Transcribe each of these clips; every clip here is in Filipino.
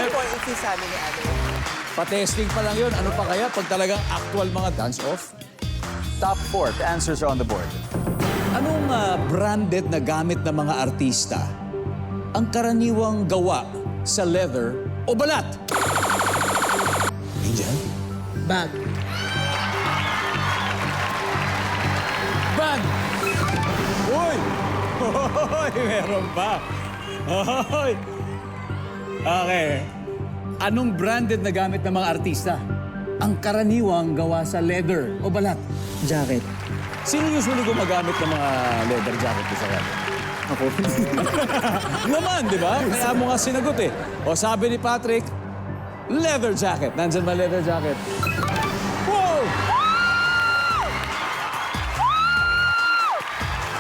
Jacket. po sabi ni Ate. Pa-testing pa lang yun. Ano pa kaya pag talagang actual mga dance-off? Top 4. The answers are on the board. Anong branded na gamit ng mga artista ang karaniwang gawa sa leather o balat? Angel? Bag. Bag! Uy! Hoy! Meron pa! Hoy! Okay. Anong branded na gamit ng mga artista ang karaniwang gawa sa leather o balat? Jacket. Sino usually gumagamit ng mga leather jacket sa kanya? Ako. Naman, di ba? Kaya mo nga sinagot eh. O sabi ni Patrick, leather jacket. Nandyan ba leather jacket? Wow!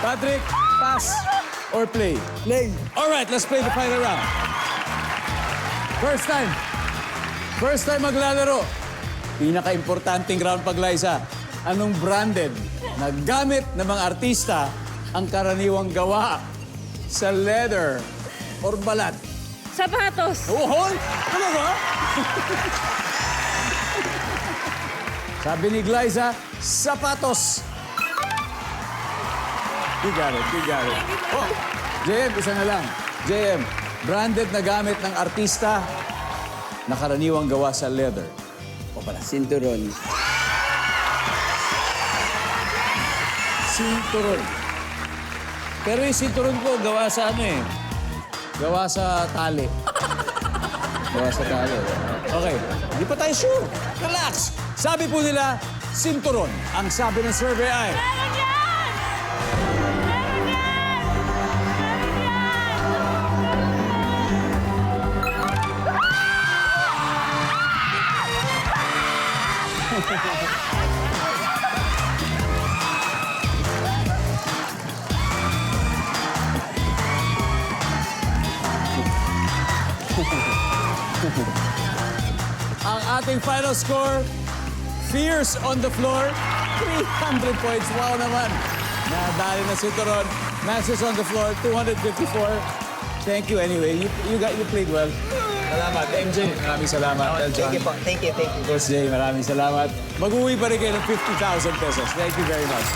Patrick, pass or play? Play. All right, let's play the final round. First time. First time maglalaro. Pinaka-importanting round pag Liza. Anong branded na gamit ng mga artista ang karaniwang gawa sa leather or balat? Sapatos. Ohol? Ano ba? Sabi ni Glyza, sapatos. You got it, you got it. Oh, JM, isa na lang. JM, branded na gamit ng artista na karaniwang gawa sa leather o balat? Sinturon. Sinturon. Pero yung sinturon ko, gawa sa ano eh. Gawa sa tali. Gawa sa tali. Okay, hindi pa tayo sure. Relax. Sabi po nila, sinturon. Ang sabi ng survey ay... Meron yan! Meron yan! Ang ating final score, Fierce on the floor, 300 points. Wow naman. Nadali na si Toron. Masters on the floor, 254. Thank you anyway. You played well. Salamat. MJ, maraming salamat. Thank you po. Thank you, thank you. Coach Jay, maraming salamat. Mag-uwi pa rin kayo ng 50,000 pesos. Thank you very much.